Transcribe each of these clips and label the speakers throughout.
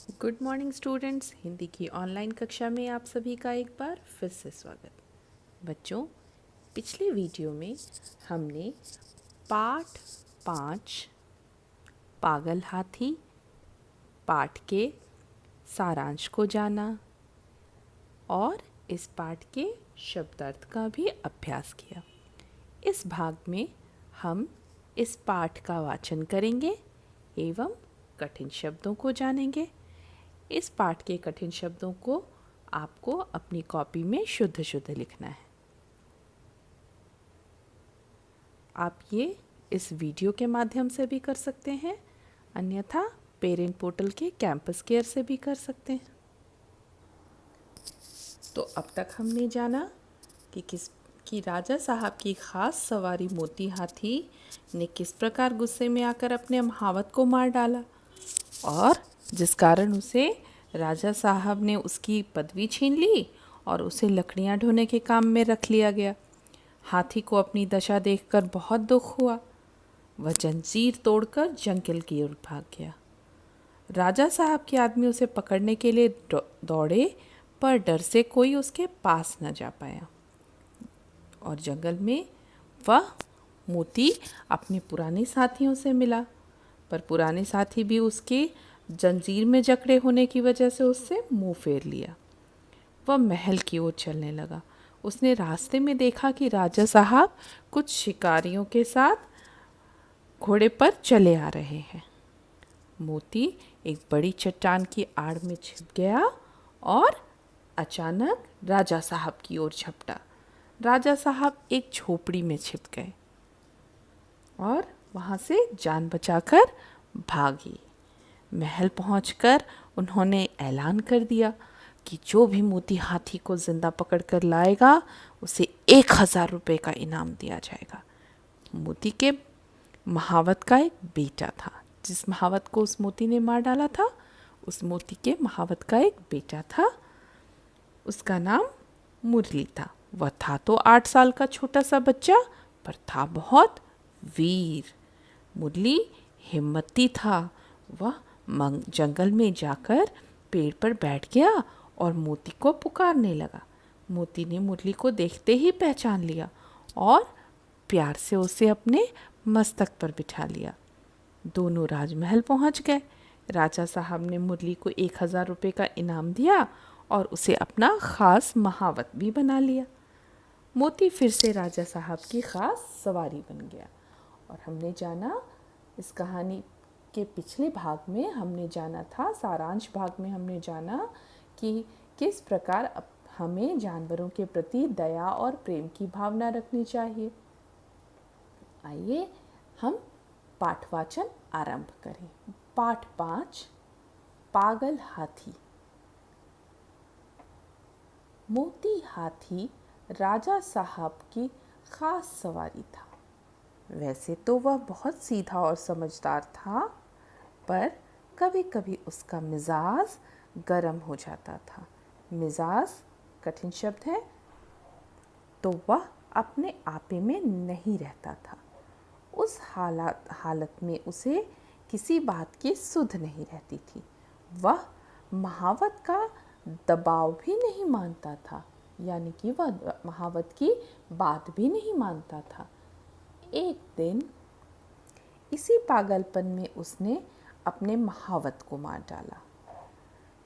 Speaker 1: Good morning students. Hindi की online कक्षा में आप सभी का एक बार फिर से स्वागत। बच्चों, पिछले वीडियो में हमने पाठ 5 पागल हाथी पाठ के सारांश को जाना और इस पाठ के शब्दार्थ का भी अभ्यास किया। इस भाग में हम इस पाठ का वाचन करेंगे एवं कठिन शब्दों को जानेंगे। इस पाठ के कठिन शब्दों को आपको अपनी कॉपी में शुद्ध शुद्ध लिखना है। आप ये इस वीडियो के माध्यम से भी कर सकते हैं, अन्यथा पेरेंट पोर्टल के कैंपस केयर से भी कर सकते हैं। तो अब तक हमने जाना कि राजा साहब की खास सवारी मोती हाथी ने किस प्रकार गुस्से में आकर अपने महावत को मार डाला और जिस कारण उसे राजा साहब ने उसकी पदवी छीन ली और उसे लकड़ियां ढोने के काम में रख लिया गया। हाथी को अपनी दशा देखकर बहुत दुख हुआ। वह जंजीर तोड़कर जंगल की ओर भाग गया। राजा साहब के आदमी उसे पकड़ने के लिए दौड़े, पर डर से कोई उसके पास न जा पाया और जंगल में वह मोती अपने पुराने साथियों से मिला, पर पुराने साथी भी उसके जंजीर में जकड़े होने की वजह से उससे मुंह फेर लिया। वह महल की ओर चलने लगा। उसने रास्ते में देखा कि राजा साहब कुछ शिकारियों के साथ घोड़े पर चले आ रहे हैं। मोती एक बड़ी चट्टान की आड़ में छिप गया और अचानक राजा साहब की ओर झपटा। राजा साहब एक झोपड़ी में छिप गए और वहाँ से जान बचाकर भागी। महल पहुंचकर उन्होंने ऐलान कर दिया कि जो भी मोती हाथी को जिंदा पकड़ कर लाएगा उसे 1000 रुपये का इनाम दिया जाएगा। मोती के महावत का एक बेटा था। जिस महावत को उस मोती ने मार डाला था, उस मोती के महावत का एक बेटा था। उसका नाम मुरली था। वह था तो 8 साल का छोटा सा बच्चा, पर था बहुत वीर। मुरली हिम्मती था। वह जंगल में जाकर पेड़ पर बैठ गया और मोती को पुकारने लगा। मोती ने मुरली को देखते ही पहचान लिया और प्यार से उसे अपने मस्तक पर बिठा लिया। दोनों राजमहल पहुंच गए। राजा साहब ने मुरली को 1000 रुपये का इनाम दिया और उसे अपना खास महावत भी बना लिया। मोती फिर से राजा साहब की खास सवारी बन गया। और हमने जाना, इस कहानी के पिछले भाग में हमने जाना था, सारांश भाग में हमने जाना कि किस प्रकार हमें जानवरों के प्रति दया और प्रेम की भावना रखनी चाहिए। आइए हम पाठवाचन आरंभ करें। पाठ 5 पागल हाथी। मोती हाथी राजा साहब की खास सवारी था। वैसे तो वह बहुत सीधा और समझदार था, पर कभी कभी उसका मिजाज गर्म हो जाता था। मिजाज कठिन शब्द है, तो वह अपने आपे में नहीं रहता था। उस हालत में उसे किसी बात की सुध नहीं रहती थी। वह महावत का दबाव भी नहीं मानता था, यानी कि वह महावत की बात भी नहीं मानता था। एक दिन इसी पागलपन में उसने अपने महावत को मार डाला।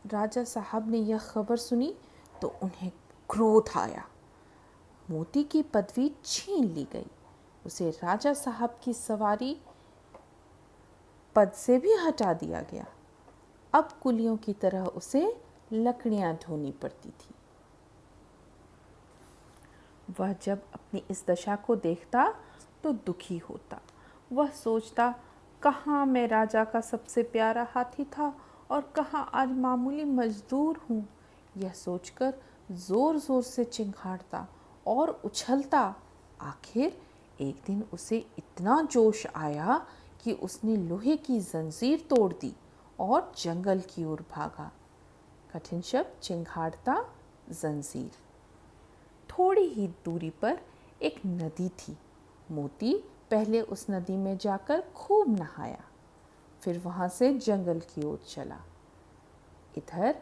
Speaker 1: राजा साहब ने यह खबर सुनी तो उन्हें क्रोध आया। मोती की पदवी छीन ली गई। उसे राजा साहब की सवारी पद से भी हटा दिया गया। अब कुलियों की तरह उसे लकड़ियां ढोनी पड़ती थी। वह जब अपनी इस दशा को देखता तो दुखी होता। वह सोचता, कहाँ मैं राजा का सबसे प्यारा हाथी था और कहाँ आज मामूली मजदूर हूँ। यह सोचकर ज़ोर ज़ोर से चिंघाड़ता और उछलता। आखिर एक दिन उसे इतना जोश आया कि उसने लोहे की जंजीर तोड़ दी और जंगल की ओर भागा। कठिन शब्द चिंघाड़ता, जंजीर। थोड़ी ही दूरी पर एक नदी थी। मोती पहले उस नदी में जाकर खूब नहाया, फिर वहाँ से जंगल की ओर चला। इधर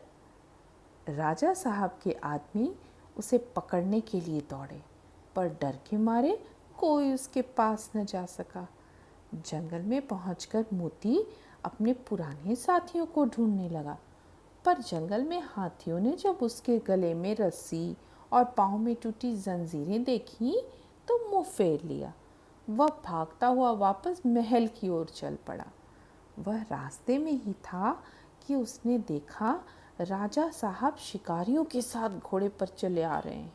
Speaker 1: राजा साहब के आदमी उसे पकड़ने के लिए दौड़े, पर डर के मारे कोई उसके पास न जा सका। जंगल में पहुंचकर मोती अपने पुराने साथियों को ढूंढने लगा, पर जंगल में हाथियों ने जब उसके गले में रस्सी और पाँव में टूटी जंजीरें देखी तो मुंह फेर लिया। वह भागता हुआ वापस महल की ओर चल पड़ा। वह रास्ते में ही था कि उसने देखा राजा साहब शिकारियों के साथ घोड़े पर चले आ रहे हैं।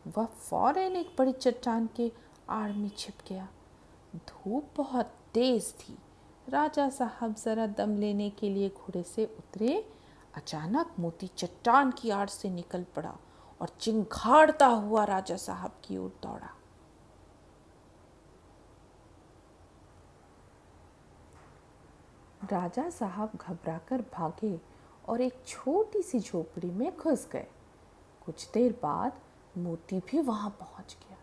Speaker 1: वह फौरन एक बड़ी चट्टान के आड़ में छिप गया। धूप बहुत तेज थी। राजा साहब जरा दम लेने के लिए घोड़े से उतरे। अचानक मोती चट्टान की आड़ से निकल पड़ा और चिंघाड़ता हुआ राजा साहब की ओर दौड़ा। राजा साहब घबराकर भागे और एक छोटी सी झोपड़ी में घुस गए। कुछ देर बाद मोती भी वहां पहुंच गया।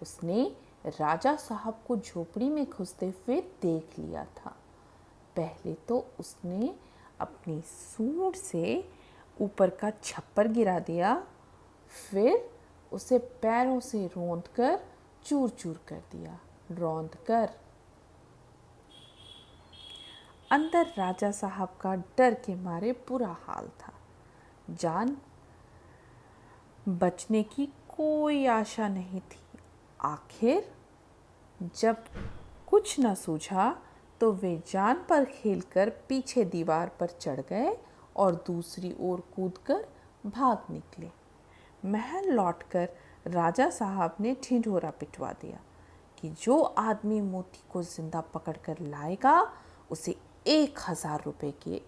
Speaker 1: उसने राजा साहब को झोपड़ी में घुसते हुए देख लिया था। पहले तो उसने अपनी सूंड से ऊपर का छप्पर गिरा दिया, फिर उसे पैरों से रौंदकर चूर चूर कर दिया। रौंदकर अंदर राजा साहब का डर के मारे बुरा हाल था। जान बचने की कोई आशा नहीं थी। आखिर जब कुछ न सूझा तो वे जान पर खेलकर पीछे दीवार पर चढ़ गए और दूसरी ओर कूदकर भाग निकले। महल लौटकर राजा साहब ने ढिंढोरा पिटवा दिया कि जो आदमी मोती को जिंदा पकड़कर लाएगा उसे 1000 रुपये के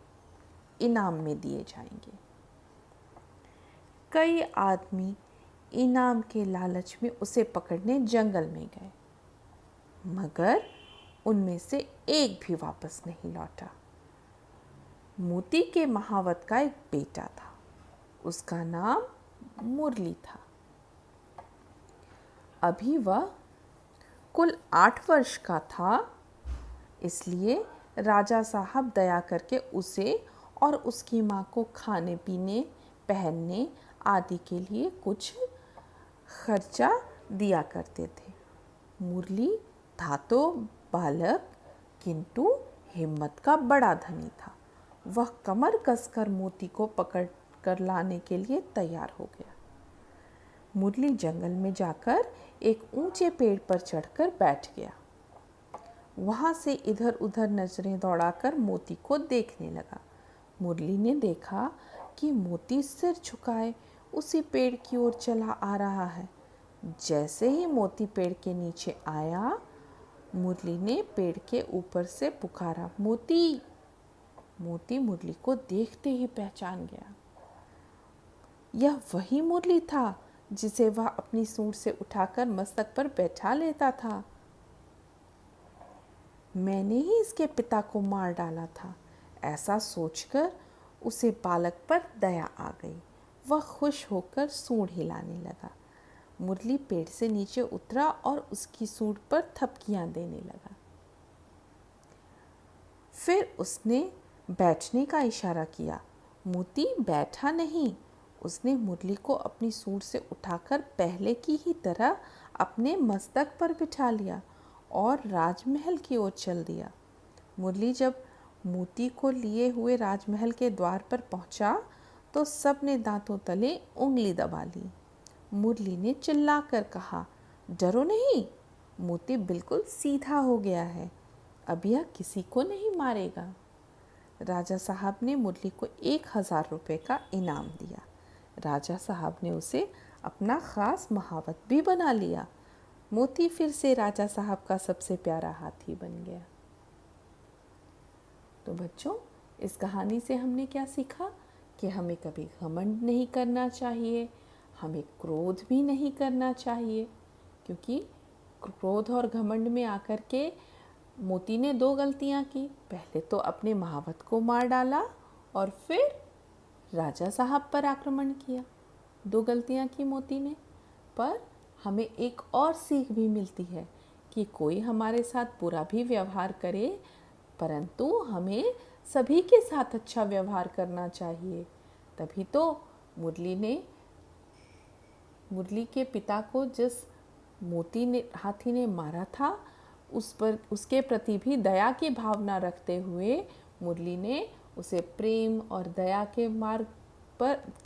Speaker 1: इनाम में दिए जाएंगे। कई आदमी इनाम के लालच में उसे पकड़ने जंगल में गए, मगर उनमें से एक भी वापस नहीं लौटा। मोती के महावत का एक बेटा था। उसका नाम मुरली था। अभी वह कुल 8 वर्ष का था, इसलिए राजा साहब दया करके उसे और उसकी माँ को खाने पीने, पहनने आदि के लिए कुछ खर्चा दिया करते थे। मुरली था तो बालक, किंतु हिम्मत का बड़ा धनी था। वह कमर कसकर मोती को पकड़ कर लाने के लिए तैयार हो गया। मुरली जंगल में जाकर एक ऊंचे पेड़ पर चढ़कर बैठ गया। वहां से इधर उधर नजरें दौड़ाकर मोती को देखने लगा। मुरली ने देखा कि मोती सिर झुकाए उसी पेड़ की ओर चला आ रहा है। जैसे ही मोती पेड़ के नीचे आया, मुरली ने पेड़ के ऊपर से पुकारा, मोती। मोती मुरली को देखते ही पहचान गया। यह वही मुरली था जिसे वह अपनी सूंड से उठाकर मस्तक पर बैठा लेता था। मैंने ही इसके पिता को मार डाला था, ऐसा सोचकर उसे बालक पर दया आ गई। वह खुश होकर सूंड हिलाने लगा। मुरली पेड़ से नीचे उतरा और उसकी सूंड पर थपकियां देने लगा। फिर उसने बैठने का इशारा किया। मोती बैठा नहीं। उसने मुरली को अपनी सूंड से उठाकर पहले की ही तरह अपने मस्तक पर बिठा लिया और राजमहल की ओर चल दिया। मुरली जब मोती को लिए हुए राजमहल के द्वार पर पहुंचा तो सबने दांतों तले उंगली दबा ली। मुरली ने चिल्लाकर कहा, डरो नहीं, मोती बिल्कुल सीधा हो गया है, अब यह किसी को नहीं मारेगा। राजा साहब ने मुरली को 1000 रुपये का इनाम दिया। राजा साहब ने उसे अपना खास महावत भी बना लिया। मोती फिर से राजा साहब का सबसे प्यारा हाथी बन गया। तो बच्चों, इस कहानी से हमने क्या सीखा कि हमें कभी घमंड नहीं करना चाहिए, हमें क्रोध भी नहीं करना चाहिए, क्योंकि क्रोध और घमंड में आकर के मोती ने 2 गलतियां की। पहले तो अपने महावत को मार डाला और फिर राजा साहब पर आक्रमण किया। 2 गलतियां की मोती ने। पर हमें एक और सीख भी मिलती है कि कोई हमारे साथ बुरा भी व्यवहार करे, परंतु हमें सभी के साथ अच्छा व्यवहार करना चाहिए। तभी तो मुरली के पिता को जिस हाथी ने मारा था, उसके प्रति भी दया की भावना रखते हुए मुरली ने उसे प्रेम और दया के मार्ग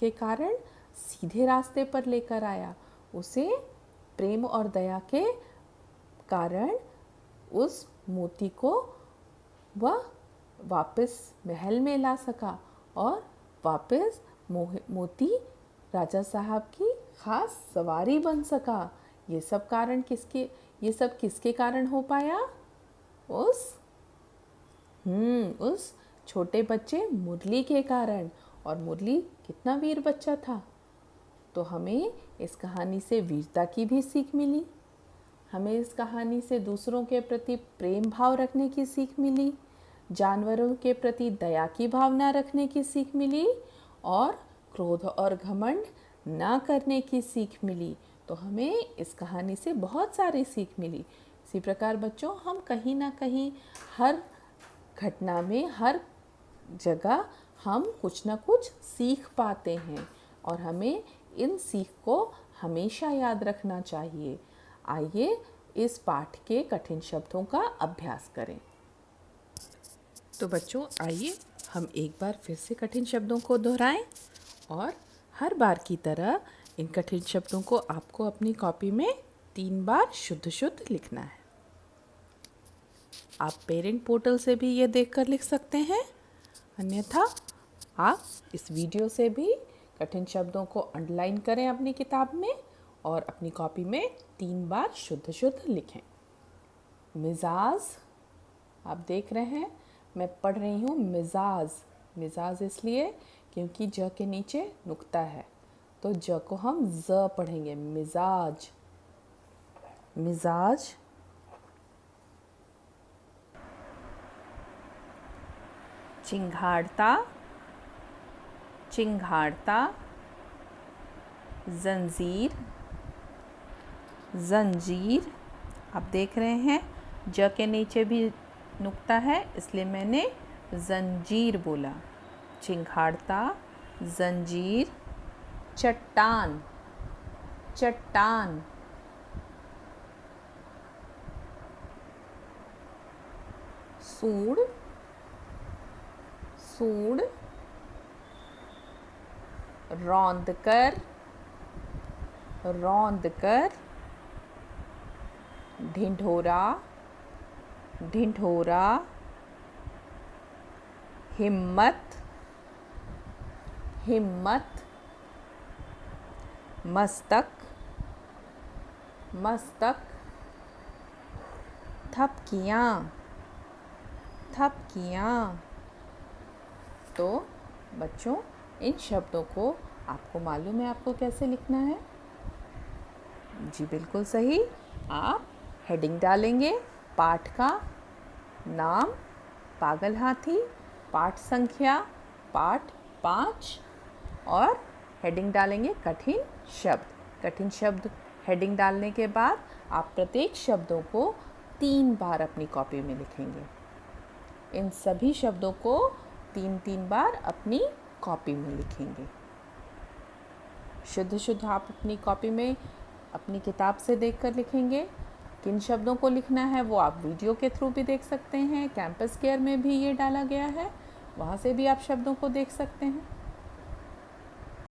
Speaker 1: के कारण सीधे रास्ते पर लेकर आया। उसे प्रेम और दया के कारण उस मोती को वह वापस महल में ला सका और वापस मोती राजा साहब की खास सवारी बन सका। ये सब किसके कारण हो पाया? उस छोटे बच्चे मुरली के कारण। और मुरली कितना वीर बच्चा था। तो हमें इस कहानी से वीरता की भी सीख मिली। हमें इस कहानी से दूसरों के प्रति प्रेम भाव रखने की सीख मिली, जानवरों के प्रति दया की भावना रखने की सीख मिली और क्रोध और घमंड ना करने की सीख मिली। तो हमें इस कहानी से बहुत सारी सीख मिली। इसी प्रकार बच्चों, हम कहीं ना कहीं हर घटना में, हर जगह हम कुछ ना कुछ सीख पाते हैं और हमें इन सीख को हमेशा याद रखना चाहिए। आइए इस पाठ के कठिन शब्दों का अभ्यास करें। तो बच्चों, आइए हम एक बार फिर से कठिन शब्दों को दोहराएं और हर बार की तरह इन कठिन शब्दों को आपको अपनी कॉपी में 3 बार शुद्ध शुद्ध लिखना है। आप पेरेंट पोर्टल से भी ये देखकर लिख सकते हैं, अन्यथा आप इस वीडियो से भी कठिन शब्दों को अंडरलाइन करें अपनी किताब में और अपनी कॉपी में 3 बार शुद्ध शुद्ध लिखें। मिजाज, आप देख रहे हैं मैं पढ़ रही हूँ मिजाज। मिजाज इसलिए क्योंकि ज के नीचे नुक्ता है, तो ज को हम ज पढ़ेंगे। मिजाज, मिजाज। चिंघाड़ता, चिंघाड़ता। जंजीर, जंजीर। आप देख रहे हैं ज के नीचे भी नुक्ता है, इसलिए मैंने जंजीर बोला। चिंघाड़ता, जंजीर। चट्टान, चट्टान। सूंड, सूंड। रौंदकर, रौंदकर। ढिंढोरा, ढिंढोरा। हिम्मत, हिम्मत। मस्तक, मस्तक। थपकियाँ, थपकियाँ। तो बच्चों, इन शब्दों को आपको मालूम है आपको कैसे लिखना है? जी बिल्कुल सही। आप हेडिंग डालेंगे, पाठ का नाम पागल हाथी, पाठ संख्या पाठ 5 और हेडिंग डालेंगे कठिन शब्द। कठिन शब्द हेडिंग डालने के बाद आप प्रत्येक शब्दों को 3 बार अपनी कॉपी में लिखेंगे। इन सभी शब्दों को 3-3 बार अपनी कॉपी में लिखेंगे। शुद्ध शुद्ध आप अपनी कॉपी में अपनी किताब से देखकर लिखेंगे। किन शब्दों को लिखना है वो आप वीडियो के थ्रू भी देख सकते हैं। कैंपस केयर में भी ये डाला गया है, वहाँ से भी आप शब्दों को देख सकते हैं।